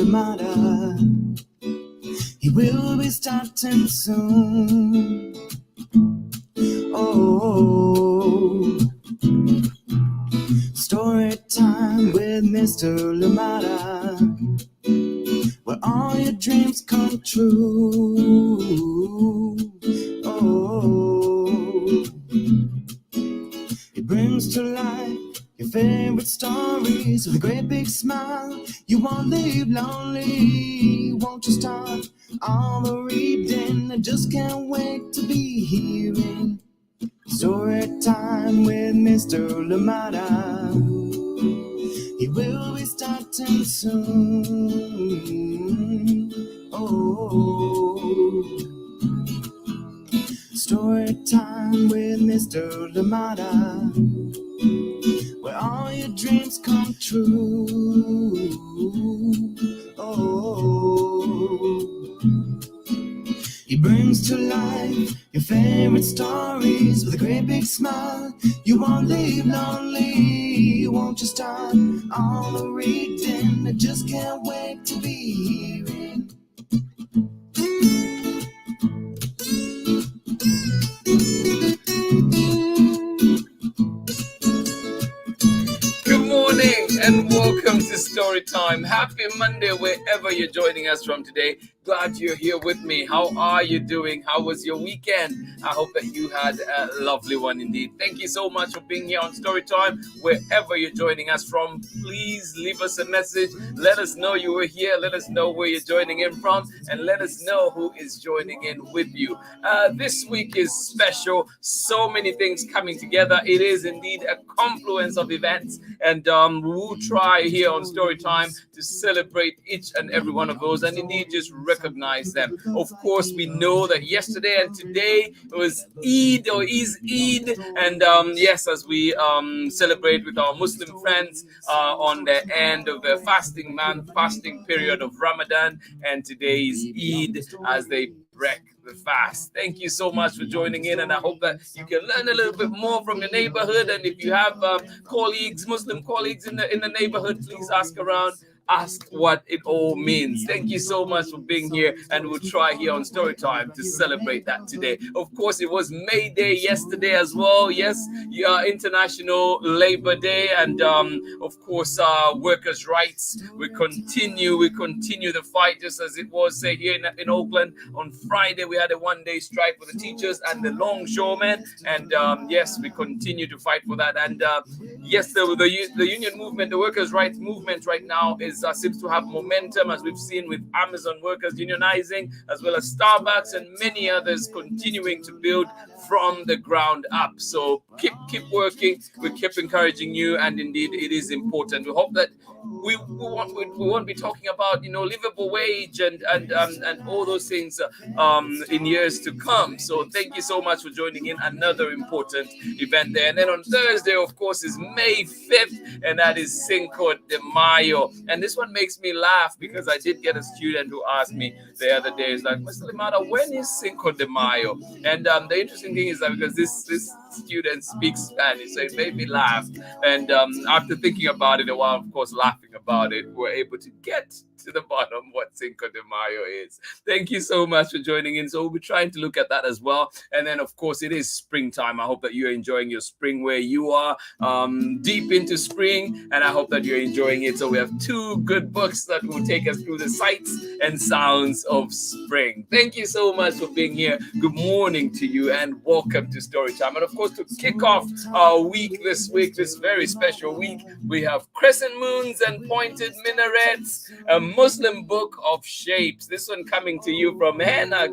matter. He will be starting soon. Oh, story time with Mr. Lamada, where all your dreams come true. Oh, he brings to life your favorite stories with a great big smile. You won't leave lonely. Won't you start all the reading? I just can't wait to be hearing story time with Mr. Lamada. He will be starting soon. Oh, story time with Mr. Lamada, where all your dreams come true. Oh, he brings to life your favorite stories with a great big smile. You won't leave lonely. Won't you start all the reading? I just can't wait to be hearing. Good morning and welcome to Storytime. Happy Monday wherever you're joining us from today. Glad you're here with me. How are you doing? How was your weekend? I hope that you had a lovely one indeed. Thank you so much for being here on Storytime. Wherever you're joining us from, please leave us a message. Let us know you were here. Let us know where you're joining in from, and let us know who is joining in with you. This week is special. So many things coming together. It is indeed a confluence of events, and we'll try here on Storytime to celebrate each and every one of those, and indeed just recognize them. Of course, we know that yesterday and today was Eid, or is Eid, and yes, as we celebrate with our Muslim friends on the end of the fasting month, fasting period of Ramadan, and today is Eid as they break the fast. Thank you so much for joining in, and I hope that you can learn a little bit more from your neighborhood. And if you have colleagues, Muslim colleagues in the neighborhood, please ask around. Ask what it all means. Thank you so much for being here, and we'll try here on Storytime to celebrate that today. Of course, it was May Day yesterday as well. Yes, International Labor Day, and of course, workers' rights. We continue the fight, just as it was say here in Oakland on Friday. We had a one-day strike for the teachers and the longshoremen, and yes, we continue to fight for that. And yes, the union movement, the workers' rights movement right now seems to have momentum, as we've seen with Amazon workers unionizing, as well as Starbucks and many others continuing to build from the ground up. So keep working. We keep encouraging you, and indeed it is important. We hope that we won't be talking about livable wage and all those things in years to come. So thank you so much for joining in. Another important event there. And then on Thursday, of course, is May 5th, and that is Cinco de Mayo. And this one makes me laugh because I did get a student who asked me the other day, is like, Mr. Limata, when is Cinco de Mayo? And the interesting thing is that because this student speaks Spanish, so it made me laugh. And after thinking about it a while, of course, laughing about it, we're able to get to the bottom what Cinco de Mayo is. Thank you so much for joining in. So we'll be trying to look at that as well. And then, of course, it is springtime. I hope that you're enjoying your spring where you are, deep into spring, and I hope that you're enjoying it. So we have two good books that will take us through the sights and sounds of spring. Thank you so much for being here. Good morning to you, and welcome to Storytime. And of course, to kick off our week this week, this very special week, we have Crescent, Moons, and Pointed Minarets, a Muslim book of shapes. This one coming to you from Hena,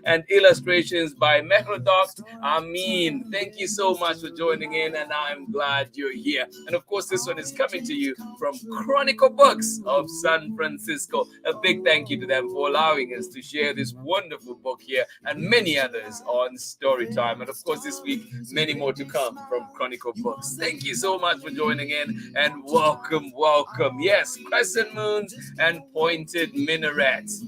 and illustrations by Mehrdokht, Amini. Thank you so much for joining in, and I'm glad you're here. And of course, this one is coming to you from Chronicle Books of San Francisco. A big thank you to them for allowing us to share this wonderful book here and many others on Storytime. And of course, this week, many more to come from Chronicle Books. Thank you so much for joining in, and welcome. Yes, Crescent, Moons, and Pointed Minarets.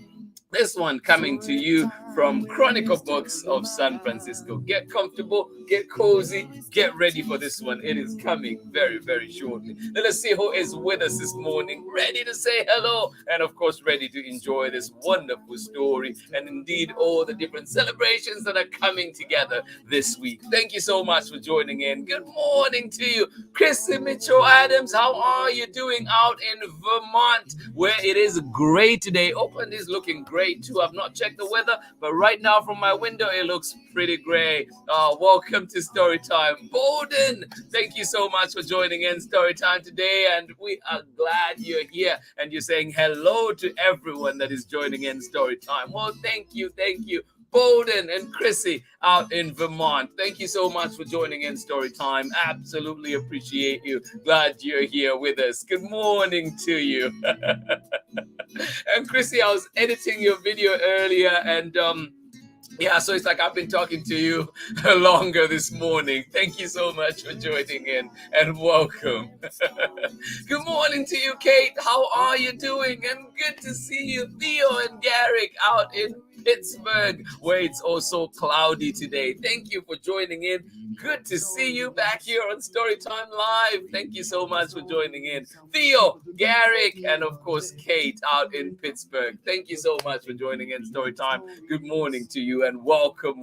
This one coming to you from Chronicle Books of San Francisco. Get comfortable, get cozy, get ready for this one. It is coming very, very shortly. Let us see who is with us this morning, ready to say hello, and of course, ready to enjoy this wonderful story and indeed all the different celebrations that are coming together this week. Thank you so much for joining in. Good morning to you, Chrissy Mitchell Adams. How are you doing out in Vermont, where it is great today? Oakland is looking great too. I've not checked the weather, but right now from my window it looks pretty gray. Welcome to Storytime. Bowden, thank you so much for joining in Storytime today, and we are glad you're here and you're saying hello to everyone that is joining in Storytime. Well, thank you. Bowden and Chrissy out in Vermont. Thank you so much for joining in Storytime. Absolutely appreciate you. Glad you're here with us. Good morning to you. And Chrissy, I was editing your video earlier and yeah, so it's like I've been talking to you longer this morning. Thank you so much for joining in and welcome. Good morning to you, Kate. How are you doing? And good to see you, Theo and Garrick out in Pittsburgh, where it's also cloudy today. Thank you for joining in. Good to see you back here on Storytime Live. Thank you so much for joining in. Theo, Garrick, and of course, Kate out in Pittsburgh. Thank you so much for joining in Storytime. Good morning to you and welcome.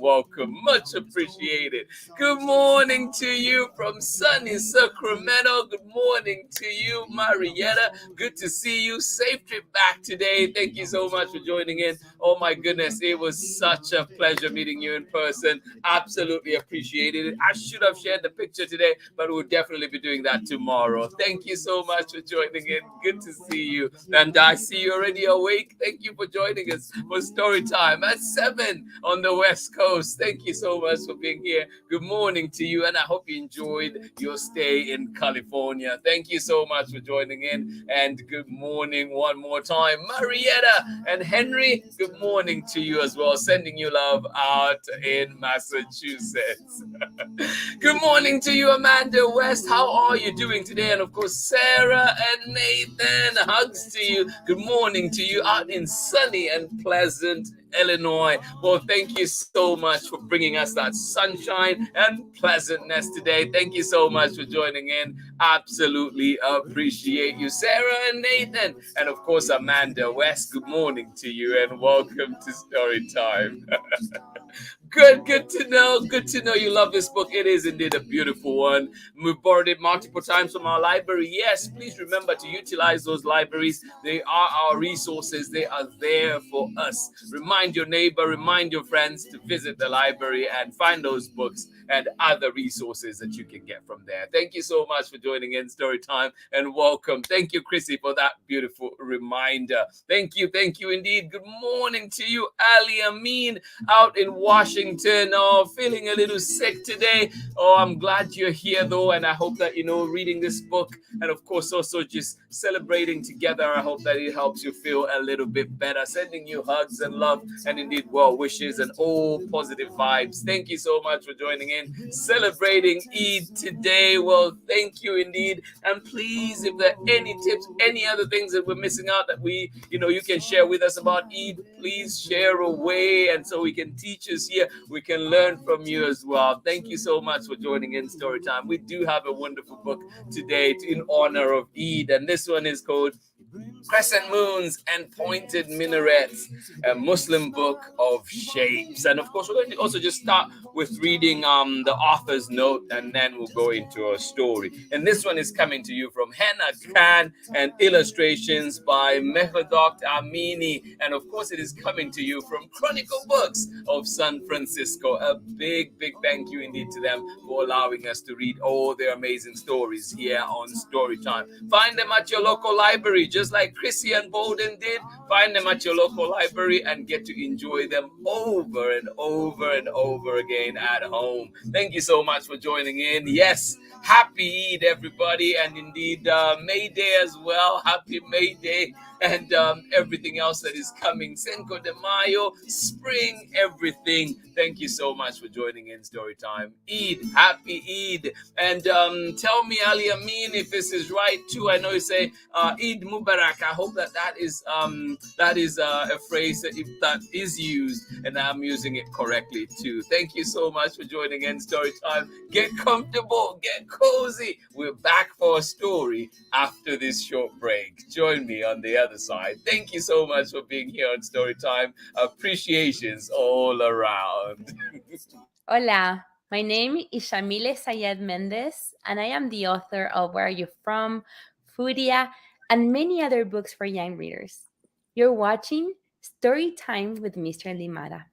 Much appreciated. Good morning to you from sunny Sacramento. Good morning to you, Marietta. Good to see you. Safe trip back today. Thank you so much for joining in. Oh my goodness, it was such a pleasure meeting you in person. Absolutely appreciated it. I should have shared the picture today, but we'll definitely be doing that tomorrow. Thank you so much for joining in. Good to see you. And I see you already awake. Thank you for joining us for story time at 7 on the West Coast. Thank you so much for being here. Good morning to you, and I hope you enjoyed your stay in California. Thank you so much for joining in, and good morning one more time. Marietta and Henry, good morning to you as well. Sending you love out in Massachusetts. Good morning to you, Amanda West. How are you doing today? And of course, Sarah and Nathan, hugs to you. Good morning to you out in sunny and pleasant Illinois. Well, thank you so much for bringing us that sunshine and pleasantness today. Thank you so much for joining in. Absolutely appreciate you, Sarah and Nathan, and of course Amanda West. Good morning to you and welcome to Story Time. Good to know. Good to know you love this book. It is indeed a beautiful one. We've borrowed it multiple times from our library. Yes, please remember to utilize those libraries. They are our resources. They are there for us. Remind your neighbor, remind your friends to visit the library and find those books and other resources that you can get from there. Thank you so much for joining in Story Time and welcome. Thank you, Chrissy, for that beautiful reminder. Thank you indeed. Good morning to you, Ali Amin, out in Washington. Oh, feeling a little sick today. Oh, I'm glad you're here though, and I hope that, reading this book and of course also just celebrating together, I hope that it helps you feel a little bit better. Sending you hugs and love and indeed well wishes and all positive vibes. Thank you so much for joining in, celebrating Eid today. Well, thank you indeed. And please, if there are any tips, any other things that we're missing out that you can share with us about Eid, please share away, and so we can teach us here, we can learn from you as well. Thank you so much for joining in Storytime. We do have a wonderful book today in honor of Eid, and this one is called Crescent, Moons, and Pointed Minarets, a Muslim book of shapes. And of course, we're going to also just start with reading the author's note, and then we'll go into our story. And this one is coming to you from Hena Khan and illustrations by Mehrdokht Amini. And of course, it is coming to you from Chronicle Books of San Francisco. A big thank you indeed to them for allowing us to read all their amazing stories here on Storytime. Find them at your local library, just like Chrissy and Bowden did. Find them at your local library and get to enjoy them over and over and over again at home. Thank you so much for joining in. Yes, happy Eid, everybody, and indeed May Day as well. Happy May Day and everything else that is coming. Cinco De Mayo, spring, everything. Thank you so much for joining in Storytime. Eid, happy Eid. And tell me, Ali Amin, if this is right too. I know you say Eid Mubarak. Mubarak. I hope that is a phrase that is used, and I'm using it correctly too. Thank you so much for joining in Story Time. Get comfortable, get cozy. We're back for a story after this short break. Join me on the other side. Thank you so much for being here on Story Time. Appreciations all around. Hola, my name is Shamile Sayed Mendez, and I am the author of Where Are You From, Foodia, and many other books for young readers. You're watching Story Time with Mr. Limara.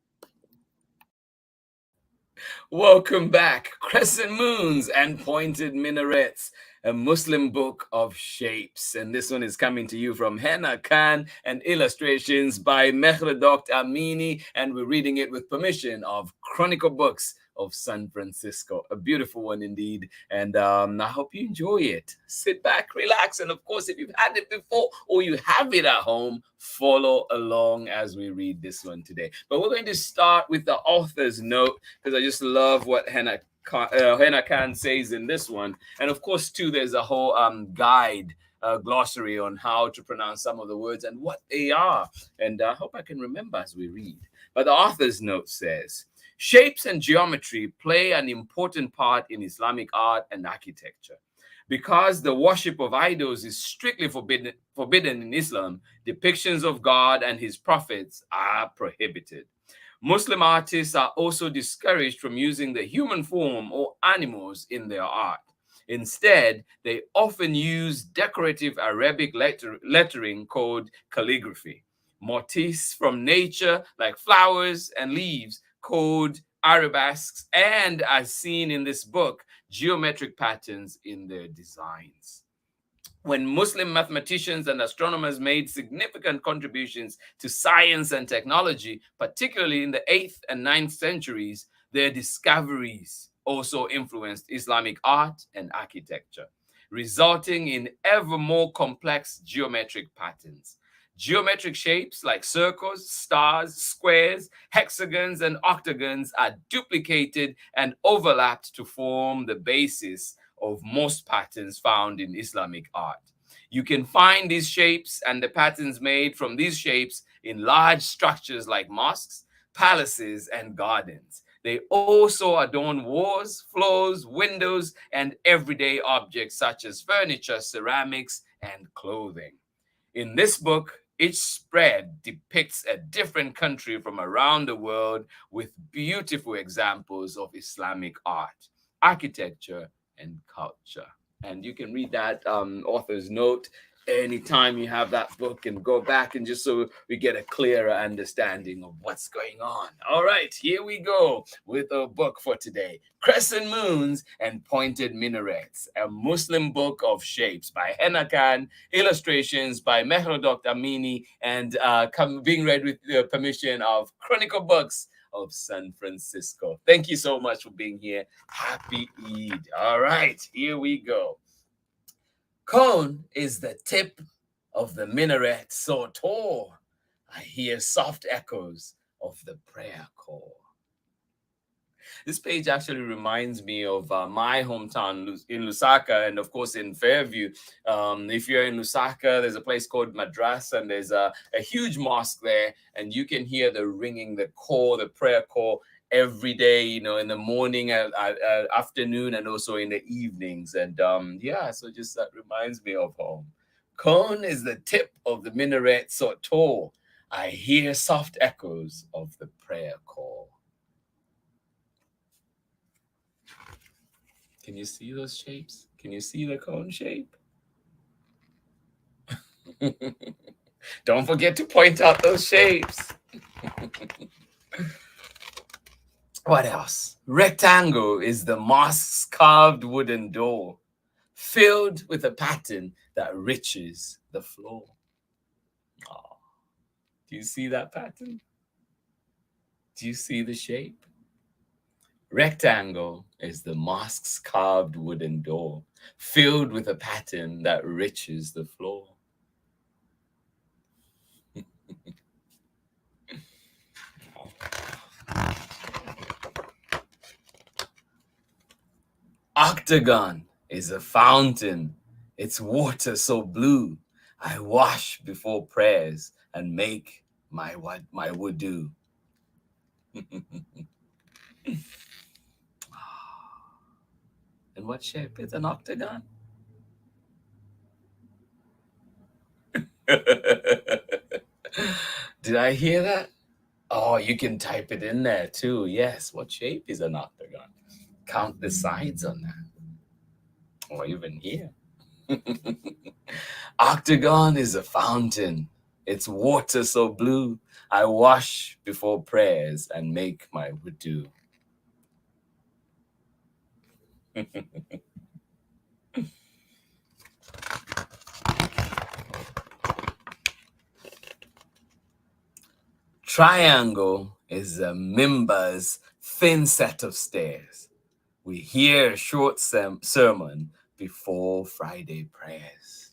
Welcome back. Crescent moons and pointed minarets, a Muslim book of shapes. And this one is coming to you from Hena and illustrations by Mehrdokht Amini. And we're reading it with permission of Chronicle Books of San Francisco. A beautiful one indeed. And I hope you enjoy it. Sit back, relax. And of course, if you've had it before or you have it at home, follow along as we read this one today. But we're going to start with the author's note because I just love what Hena Khan says in this one. And of course, too, there's a whole guide, glossary on how to pronounce some of the words and what they are. And I hope I can remember as we read. But the author's note says, shapes and geometry play an important part in Islamic art and architecture. Because the worship of idols is strictly forbidden in Islam, depictions of God and his prophets are prohibited. Muslim artists are also discouraged from using the human form or animals in their art. Instead, they often use decorative Arabic lettering called calligraphy. Motifs from nature, like flowers and leaves, called arabesques, and, as seen in this book, geometric patterns in their designs. When Muslim mathematicians and astronomers made significant contributions to science and technology, particularly in the 8th and 9th centuries, their discoveries also influenced Islamic art and architecture, resulting in ever more complex geometric patterns. Geometric shapes like circles, stars, squares, hexagons, and octagons are duplicated and overlapped to form the basis of most patterns found in Islamic art. You can find these shapes and the patterns made from these shapes in large structures like mosques, palaces, and gardens. They also adorn walls, floors, windows, and everyday objects such as furniture, ceramics, and clothing. In this book, each spread depicts a different country from around the world with beautiful examples of Islamic art, architecture, and culture. And you can read that author's note anytime you have that book and go back and just so we get a clearer understanding of what's going on. All right, here we go with a book for today. Crescent Moons and Pointed Minarets, a Muslim book of shapes by Hena Khan, illustrations by Mehrdokht Amini, and being read with the permission of Chronicle Books of San Francisco. Thank you so much for being here. Happy Eid. All right, here we go. Cone is the tip of the minaret so tall, I hear soft echoes of the prayer call. This page actually reminds me of my hometown in Lusaka, and of course in Fairview. If you're in Lusaka, there's a place called Madras, and there's a huge mosque there, and you can hear the ringing, the call, the prayer call every day, you know, in the morning, afternoon, and also in the evenings. And yeah, so just that reminds me of home. Cone is the tip of the minaret so tall, I hear soft echoes of the prayer call. Can you see those shapes? Can you see the cone shape? Don't forget to point out those shapes. What else? Rectangle is the mosque's carved wooden door, filled with a pattern that riches the floor. Oh, do you see that pattern? Do you see the shape? Rectangle is the mosque's carved wooden door, filled with a pattern that riches the floor. Octagon is a fountain, its water so blue, I wash before prayers and make my wudu. In what shape is an octagon? Did I hear that? Oh, you can type it in there too. Yes, what shape is an octagon? Count the sides on that. Or even here. Octagon is a fountain. It's water so blue. I wash before prayers and make my wudu. Triangle is a mimbar's thin set of stairs. We hear a short sermon before Friday prayers.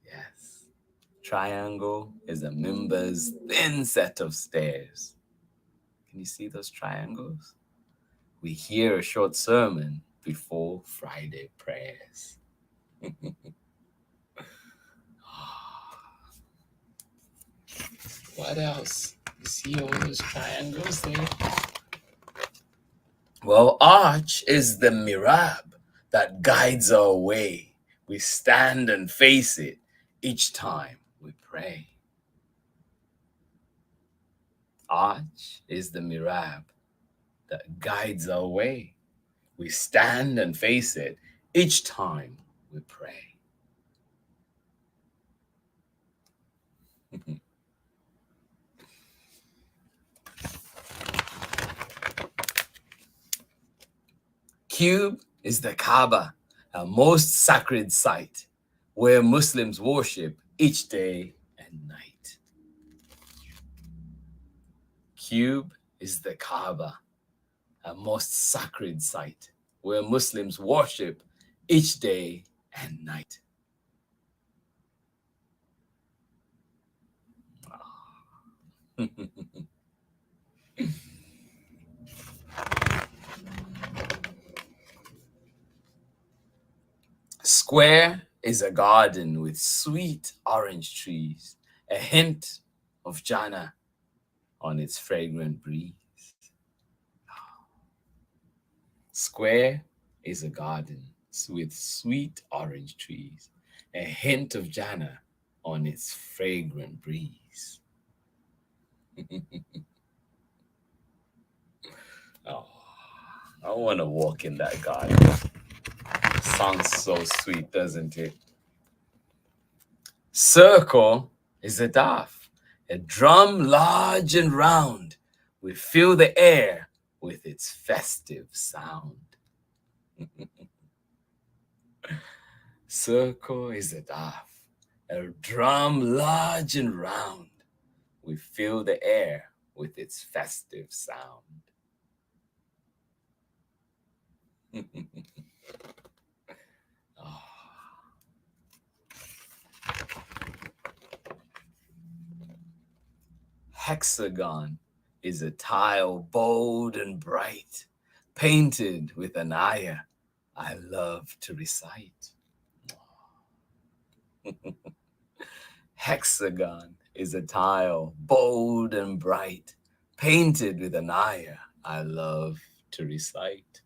Yes. Triangle is a mimbar's thin set of stairs. Can you see those triangles? We hear a short sermon before Friday prayers. What else? You see all those triangles there? Well, arch is the mirab that guides our way. We stand and face it each time we pray. Arch is the mirab that guides our way. We stand and face it each time we pray. Cube is the Kaaba, a most sacred site where Muslims worship each day and night. Cube is the Kaaba, a most sacred site where Muslims worship each day and night. Square is a garden with sweet orange trees, a hint of Jannah on its fragrant breeze. Square is a garden with sweet orange trees, a hint of Jannah on its fragrant breeze. Oh, I want to walk in that garden. Sounds so sweet, doesn't it? Circle is a daf, a drum large and round. We fill the air with its festive sound. Circle is a daf, a drum large and round. We fill the air with its festive sound. Oh. Hexagon is a tile bold and bright, painted with an ayah I love to recite. Hexagon is a tile bold and bright, painted with an ayah I love to recite.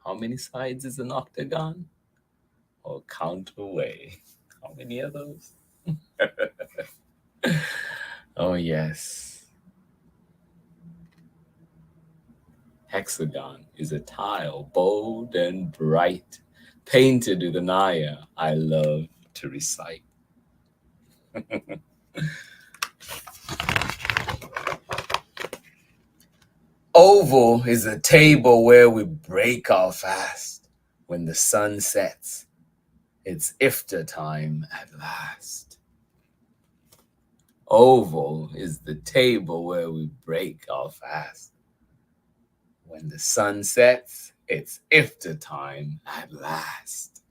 How many sides is an octagon? Oh, count away. How many are those? Oh, yes. Hexagon is a tile bold and bright, painted with an ayah I love to recite. Oval is a table where we break our fast. When the sun sets, it's iftar time at last. Oval is the table where we break our fast. When the sun sets, it's iftar time at last.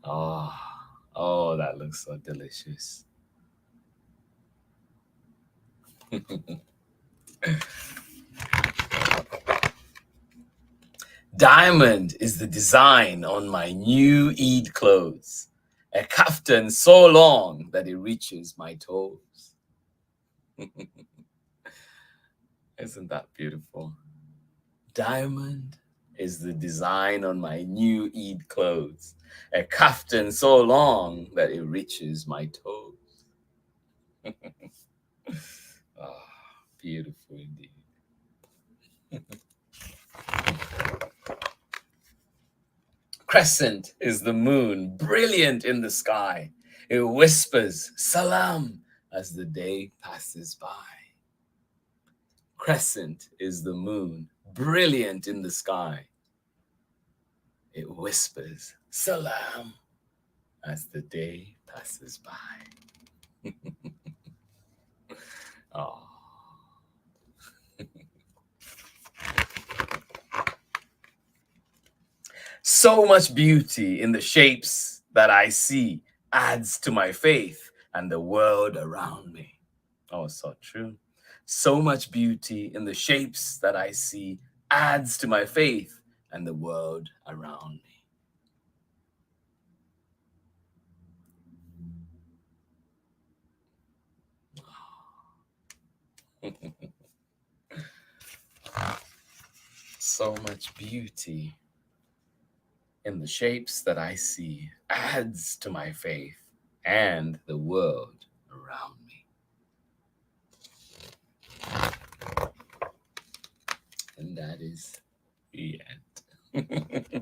Oh, that looks so delicious. Diamond is the design on my new Eid clothes. A kaftan so long that it reaches my toes. Isn't that beautiful? Diamond is the design on my new Eid clothes. A kaftan so long that it reaches my toes. Ah, beautiful indeed. Crescent is the moon, brilliant in the sky. It whispers salam as the day passes by. Crescent is the moon, brilliant in the sky. It whispers salam as the day passes by. Oh. So much beauty in the shapes that I see adds to my faith and the world around me. Oh, so true. So much beauty in the shapes that I see adds to my faith and the world around me. So much beauty in the shapes that I see adds to my faith and the world around me. And that is the end.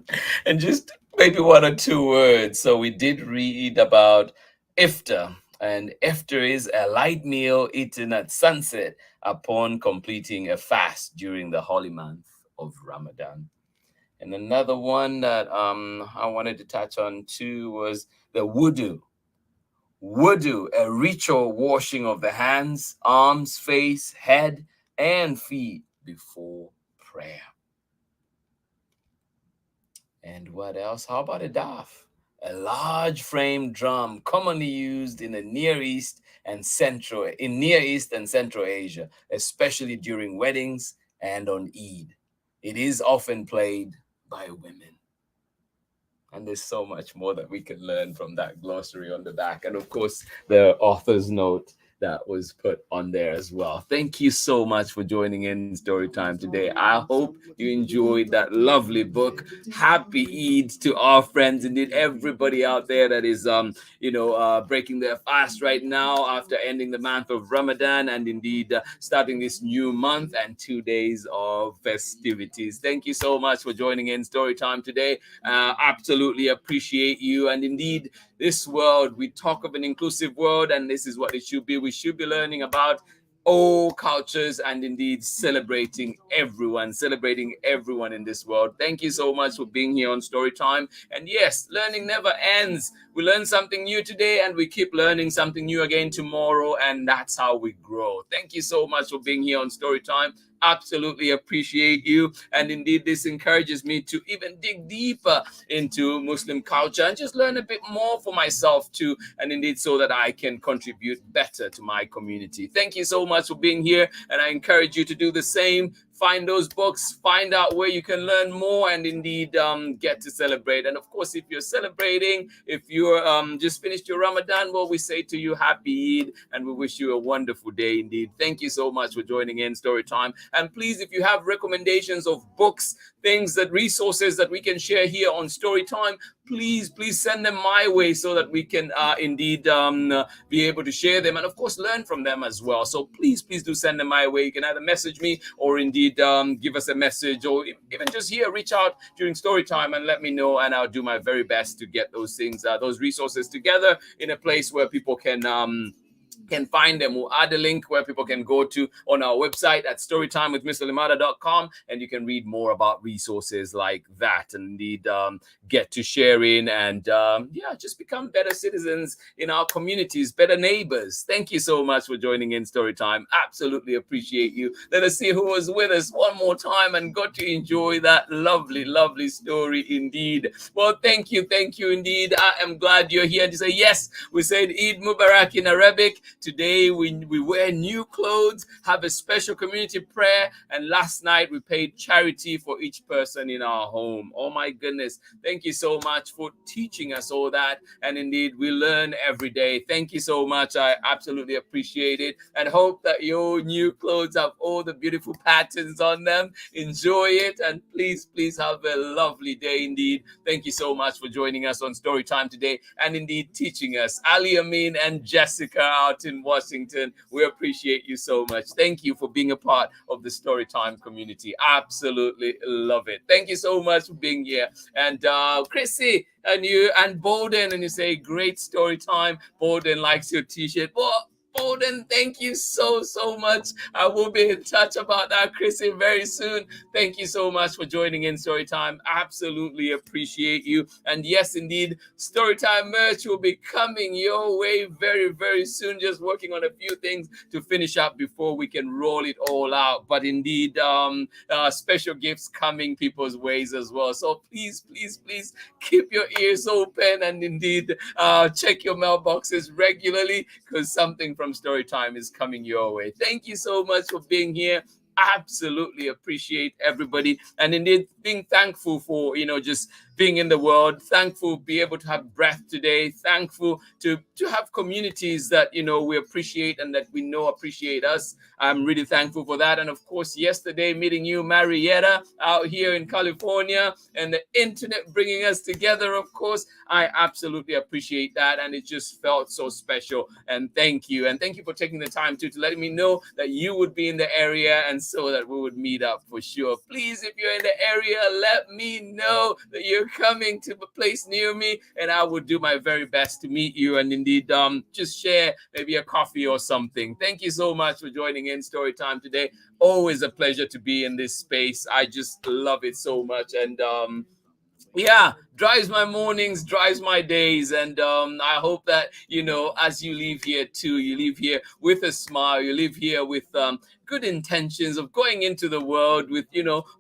And just maybe one or two words. So we did read about iftar, and iftar is a light meal eaten at sunset upon completing a fast during the holy month of Ramadan. And another one that I wanted to touch on too was the wudu. Wudu, a ritual washing of the hands, arms, face, head, and feet before prayer. And what else? How about a daf? A large frame drum commonly used in the Near East and Central Asia, especially during weddings and on Eid. It is often played by women. And there's so much more that we can learn from that glossary on the back. And of course, the author's note that was put on there as well. Thank you so much for joining in Storytime today. I hope you enjoyed that lovely book. Happy Eid to our friends, indeed everybody out there that is breaking their fast right now after ending the month of Ramadan, and indeed starting this new month and 2 days of festivities. Thank you so much for joining in Storytime today. Absolutely appreciate you. And indeed, this world, we talk of an inclusive world, and this is what it should be. We should be learning about all cultures and indeed celebrating everyone in this world. Thank you so much for being here on Storytime. And yes, learning never ends. We learn something new today and we keep learning something new again tomorrow, and that's how we grow. Thank you so much for being here on Storytime. Absolutely appreciate you. And indeed, this encourages me to even dig deeper into Muslim culture and just learn a bit more for myself too, and indeed so that I can contribute better to my community. Thank you so much for being here, and I encourage you to do the same. Find those books, find out where you can learn more, and indeed get to celebrate. And of course, if you're celebrating, if you're just finished your Ramadan, well, we say to you, happy Eid, and we wish you a wonderful day indeed. Thank you so much for joining in Storytime. And please, if you have recommendations of books, resources that we can share here on Storytime, please send them my way so that we can indeed be able to share them and of course learn from them as well. So please do send them my way. You can either message me or indeed give us a message, or even just here reach out during Storytime and let me know, and I'll do my very best to get those things, those resources together in a place where people can find them. We'll add a link where people can go to on our website at storytimewithmrlimada.com, and you can read more about resources like that, and indeed get to share in and just become better citizens in our communities, better neighbors. Thank you so much for joining in Storytime. Absolutely appreciate you. Let us see who was with us one more time and got to enjoy that lovely story indeed. Well, thank you indeed. I am glad you're here to say yes. We said Eid Mubarak in Arabic. Today we wear new clothes, have a special community prayer, and last night we paid charity for each person in our home. Oh my goodness. Thank you so much for teaching us all that. And indeed, we learn every day. Thank you so much. I absolutely appreciate it and hope that your new clothes have all the beautiful patterns on them. Enjoy it and please have a lovely day indeed. Thank you so much for joining us on Storytime today and indeed teaching us. Ali Amin and Jessica out in Washington, we appreciate you so much. Thank you for being a part of the Storytime community. Absolutely love it. Thank you so much for being here. And Chrissy and you and Bolden, and you say great story time. Bolden likes your t-shirt. Well, Bolden, thank you so much. I will be in touch about that, Chrissy, very soon. Thank you so much for joining in Storytime. Absolutely appreciate you. And yes, indeed, Storytime merch will be coming your way very soon. Just working on a few things to finish up before we can roll it all out. But indeed, special gifts coming people's ways as well. So please keep your ears open and indeed check your mailboxes regularly because something from Storytime is coming your way. Thank you so much for being here. Absolutely appreciate everybody and indeed being thankful for just being in the world, thankful to be able to have breath today, thankful to have communities that we appreciate and that we know appreciate us. I'm really thankful for that. And of course, yesterday meeting you, Marietta, out here in California, and the internet bringing us together, of course, I absolutely appreciate that. And it just felt so special. And thank you. And thank you for taking the time to let me know that you would be in the area and so that we would meet up for sure. Please, if you're in the area, let me know that you're coming to a place near me and I will do my very best to meet you and indeed just share maybe a coffee or something. Thank you so much for joining in Storytime today. Always a pleasure to be in this space. I just love it so much and drives my mornings, drives my days. And I hope that, as you leave here too, you leave here with a smile, you leave here with good intentions of going into the world with,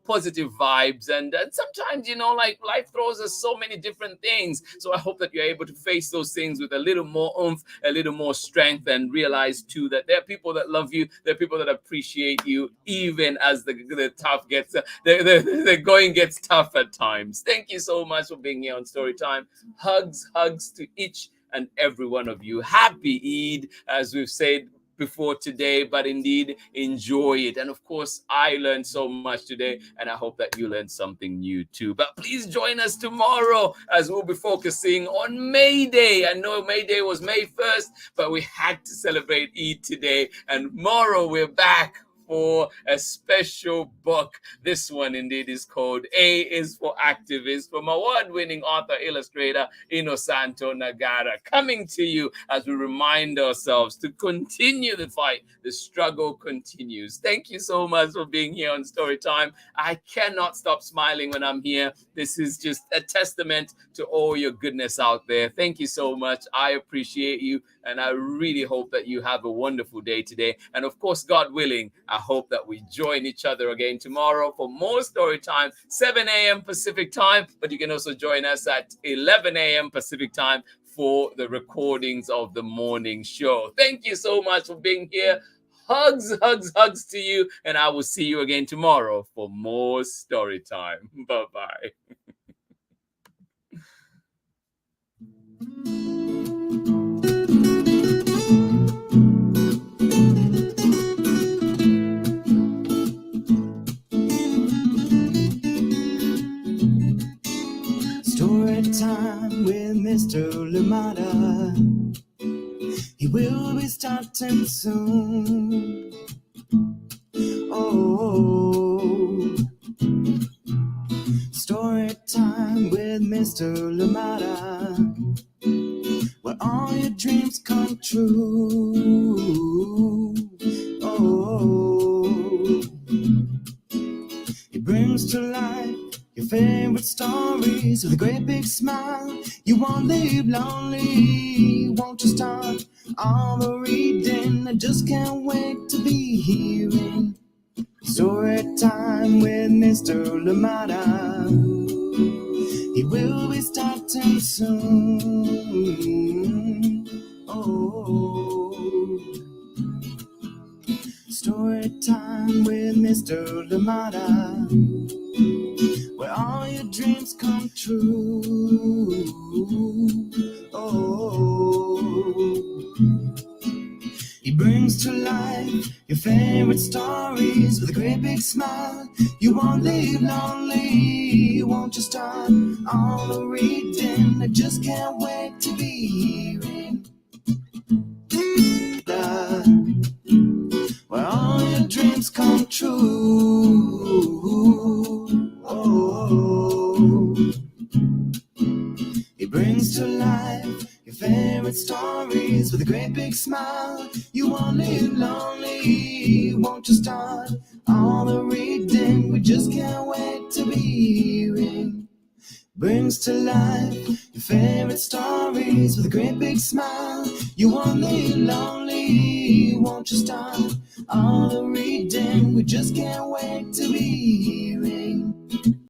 positive vibes. And sometimes, like life throws us so many different things. So I hope that you're able to face those things with a little more oomph, a little more strength, and realize too that there are people that love you, there are people that appreciate you, even as the tough gets, the going gets tough at times. Thank you so much for being here on Storytime. Hugs to each and every one of you. Happy Eid, as we've said before today, but indeed enjoy it. And of course, I learned so much today, and I hope that you learned something new too. But please join us tomorrow as we'll be focusing on May Day. I know May Day was May 1st, but we had to celebrate Eid today. And tomorrow we're back for a special book. This one indeed is called A is for Activist from award-winning author, illustrator, Inosanto Nagara, coming to you as we remind ourselves to continue the fight. The struggle continues. Thank you so much for being here on Storytime. I cannot stop smiling when I'm here. This is just a testament to all your goodness out there. Thank you so much. I appreciate you. And I really hope that you have a wonderful day today. And of course, God willing, I hope that we join each other again tomorrow for more story time, 7 a.m. Pacific time. But you can also join us at 11 a.m. Pacific time for the recordings of the morning show. Thank you so much for being here. Hugs to you. And I will see you again tomorrow for more story time. Bye-bye. Story time with Mr. Lamada. He will be starting soon. Oh, story time with Mr. Lamada, where all your dreams come true. Oh, he brings to life your favorite stories with a great big smile. You won't leave lonely. Won't you start all the reading? I just can't wait to be hearing story time with Mr. Lamada. He will be starting soon. Oh. story time with Mr. Lamada, where all your dreams come true. Oh, he brings to life your favorite stories with a great big smile. You won't leave lonely, you won't just start all the reading. I just can't wait to be hearing where all your dreams come true. Oh, he brings to life your favorite stories with a great big smile. You won't live lonely, won't you start all the reading? We just can't wait to be hearing. Brings to life your favorite stories with a great big smile. You won't live lonely, won't you start all the reading? We just can't wait to be